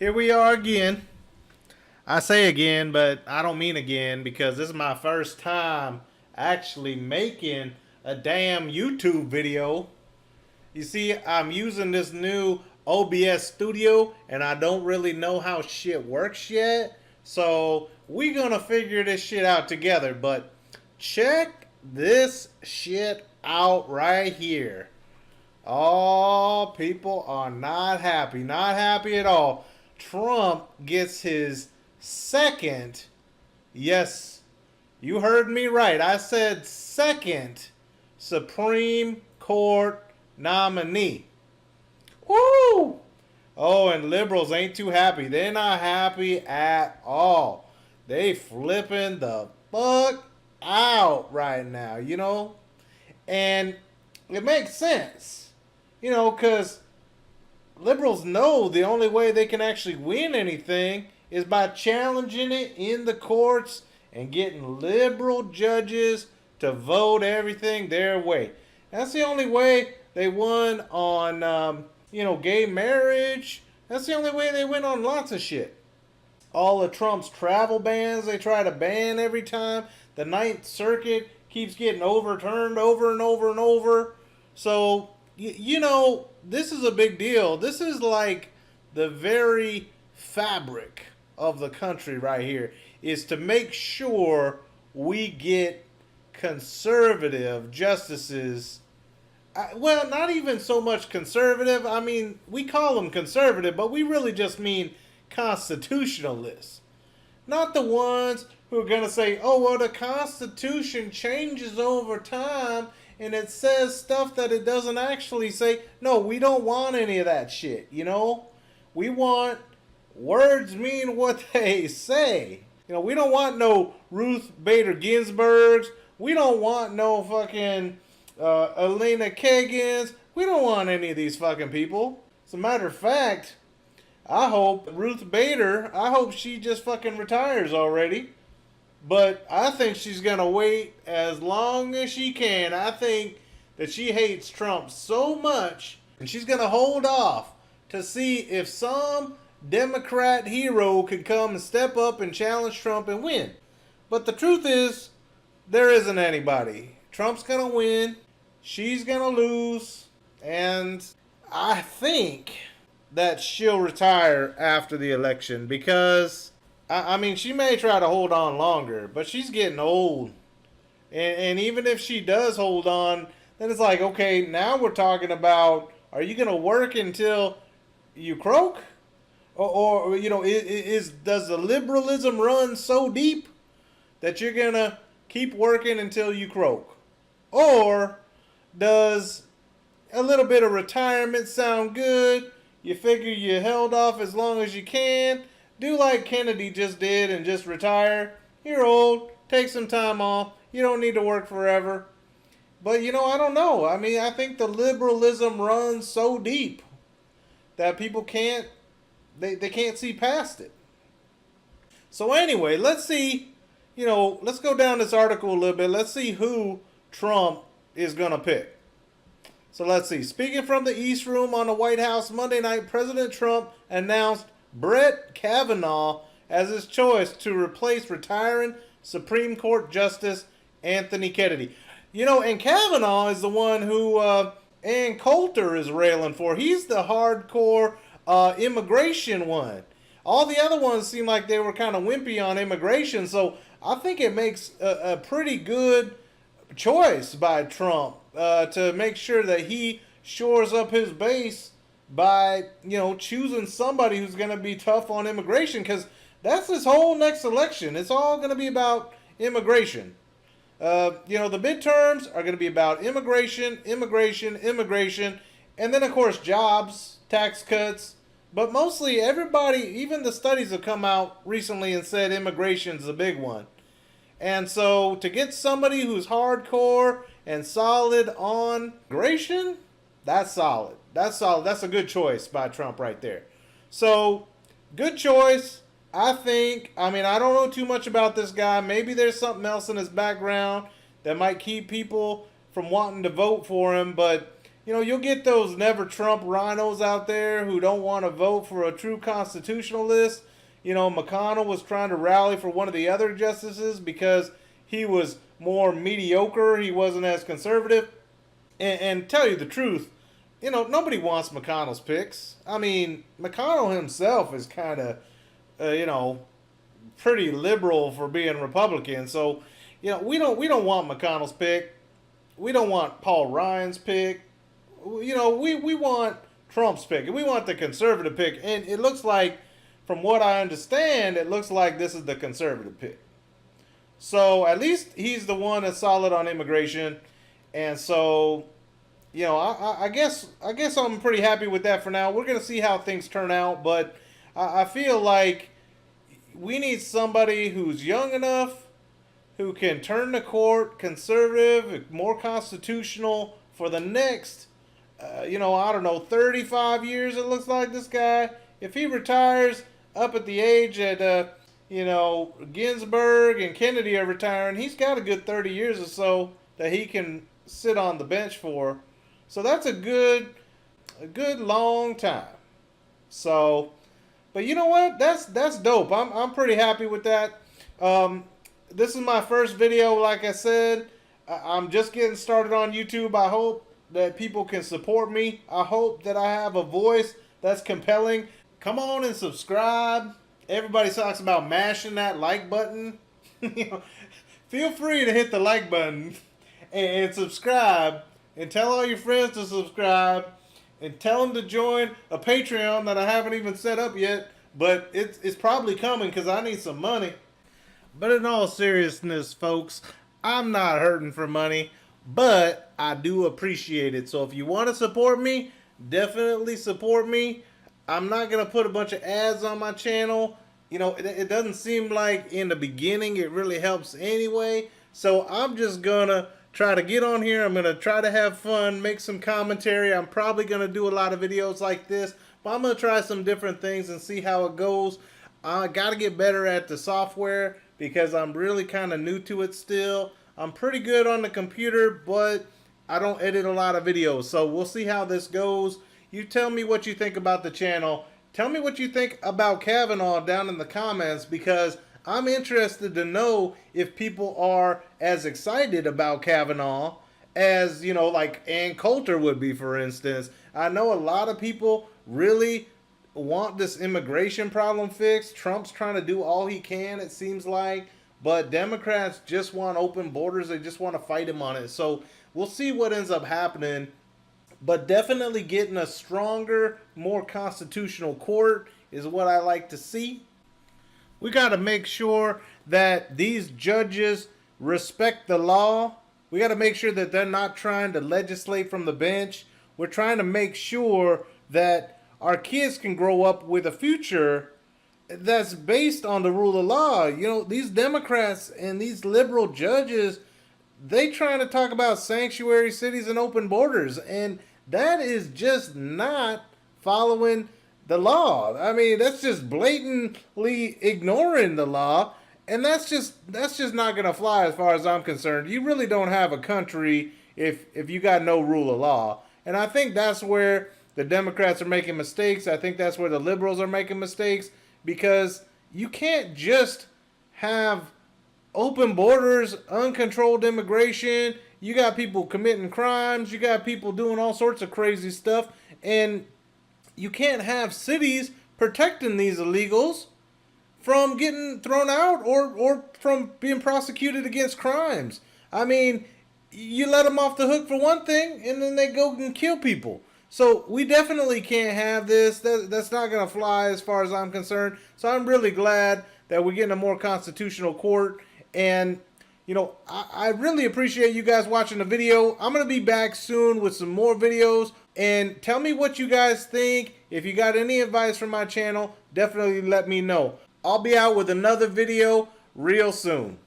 Here we are again. I say again, but I don't mean again because this is my first time actually making a damn YouTube video. You see, I'm using this new OBS studio and I don't really know how shit works yet. So we gonna figure this shit out together. But check this shit out right here. Oh, people are not happy. Not happy at all. Trump gets his second, yes, you heard me right. I said second Supreme Court nominee. Woo! Oh, and liberals ain't too happy. They're not happy at all. They flipping the fuck out right now, you know? And it makes sense, you know, because liberals know the only way they can actually win anything is by challenging it in the courts and getting liberal judges to vote everything their way. That's the only way they won on, gay marriage. That's the only way they win on lots of shit. All of Trump's travel bans they try to ban every time. The Ninth Circuit keeps getting overturned over and over and over. So, this is a big deal. This is like the very fabric of the country right here, is to make sure we get conservative justices. Well, not even so much conservative. I mean, we call them conservative, but we really just mean constitutionalists. Not the ones who are going to say, oh, well, the Constitution changes over time and it says stuff that it doesn't actually say. No, we don't want any of that shit, We want words mean what they say. We don't want no Ruth Bader Ginsburgs. We don't want no fucking Elena Kagans. We don't want any of these fucking people. As a matter of fact, I hope Ruth Bader, I hope she just fucking retires already. But I think she's going to wait as long as she can. I think that she hates Trump so much, and she's going to hold off to see if some Democrat hero could come and step up and challenge Trump and win. But the truth is, there isn't anybody. Trump's going to win. She's going to lose. And I think that she'll retire after the election because, I mean, she may try to hold on longer, but she's getting old. And even if she does hold on, then it's like, okay, now we're talking about, are you going to work until you croak? Or does the liberalism run so deep that you're going to keep working until you croak? Or does a little bit of retirement sound good? You figure you held off as long as you can. Do like Kennedy just did and just retire. You're old. Take some time off. You don't need to work forever. But, I don't know. I mean, I think the liberalism runs so deep that people can't, they can't see past it. So anyway, let's see, let's go down this article a little bit. Let's see who Trump is going to pick. So let's see. Speaking from the East Room on the White House Monday night, President Trump announced Brett Kavanaugh as his choice to replace retiring Supreme Court Justice Anthony Kennedy. And Kavanaugh is the one who Ann Coulter is railing for. He's the hardcore immigration one. All the other ones seem like they were kind of wimpy on immigration, so I think it makes a pretty good choice by Trump to make sure that he shores up his base by, choosing somebody who's going to be tough on immigration, because that's his whole next election. It's all going to be about immigration. The midterms are going to be about immigration, and then, of course, jobs, tax cuts. But mostly everybody, even the studies have come out recently and said immigration is a big one. And so to get somebody who's hardcore and solid on immigration, that's solid. That's solid. That's a good choice by Trump right there. So, good choice. I think, I don't know too much about this guy. Maybe there's something else in his background that might keep people from wanting to vote for him. But You'll get those never Trump rhinos out there who don't want to vote for a true constitutionalist. McConnell was trying to rally for one of the other justices because he was more mediocre. He wasn't as conservative. And tell you the truth, nobody wants McConnell's picks. I mean, McConnell himself is kind of, pretty liberal for being Republican. So, we don't want McConnell's pick. We don't want Paul Ryan's pick. We want Trump's pick. We want the conservative pick. And it looks like, from what I understand, it looks like this is the conservative pick. So at least he's the one that's solid on immigration. And so, I guess I'm pretty happy with that for now. We're gonna see how things turn out, but I feel like we need somebody who's young enough, who can turn the court conservative, more constitutional for the next, I don't know, 35 years. It looks like this guy, if he retires up at the age that, Ginsburg and Kennedy are retiring, he's got a good 30 years or so that he can sit on the bench for. So that's a good long time. So, but you know what? That's dope. I'm pretty happy with that. This is my first video, like I said. I'm just getting started on YouTube. I hope that people can support me. I hope that I have a voice that's compelling. Come on and subscribe. Everybody talks about mashing that like button. Feel free to hit the like button and subscribe, and tell all your friends to subscribe, and tell them to join a Patreon that I haven't even set up yet, but it's probably coming because I need some money. But in all seriousness, folks, I'm not hurting for money, but I do appreciate it. So if you want to support me, definitely support me. I'm not going to put a bunch of ads on my channel. It doesn't seem like in the beginning it really helps anyway. So I'm just going to try to get on here. I'm going to try to have fun, make some commentary. I'm probably going to do a lot of videos like this, but I'm going to try some different things and see how it goes. I got to get better at the software because I'm really kind of new to it still. I'm pretty good on the computer, but I don't edit a lot of videos. So we'll see how this goes. You tell me what you think about the channel. Tell me what you think about Kavanaugh down in the comments, because I'm interested to know if people are as excited about Kavanaugh as, like Ann Coulter would be, for instance. I know a lot of people really want this immigration problem fixed. Trump's trying to do all he can, it seems like. But Democrats just want open borders. They just want to fight him on it. So we'll see what ends up happening. But definitely getting a stronger, more constitutional court is what I like to see. We got to make sure that these judges respect the law. We got to make sure that they're not trying to legislate from the bench. We're trying to make sure that our kids can grow up with a future that's based on the rule of law. These Democrats and these liberal judges, they trying to talk about sanctuary cities and open borders, and that is just not following the law. I mean, that's just blatantly ignoring the law, and that's just not going to fly as far as I'm concerned. You really don't have a country if you got no rule of law. And I think that's where the Democrats are making mistakes. I think that's where the liberals are making mistakes, because you can't just have open borders, uncontrolled immigration. You got people committing crimes. You got people doing all sorts of crazy stuff. And you can't have cities protecting these illegals from getting thrown out or from being prosecuted against crimes. I mean, you let them off the hook for one thing, and then they go and kill people. So we definitely can't have this. That's not going to fly as far as I'm concerned. So I'm really glad that we're getting a more constitutional court. And, I really appreciate you guys watching the video. I'm going to be back soon with some more videos. And tell me what you guys think. If you got any advice from my channel, definitely let me know. I'll be out with another video real soon.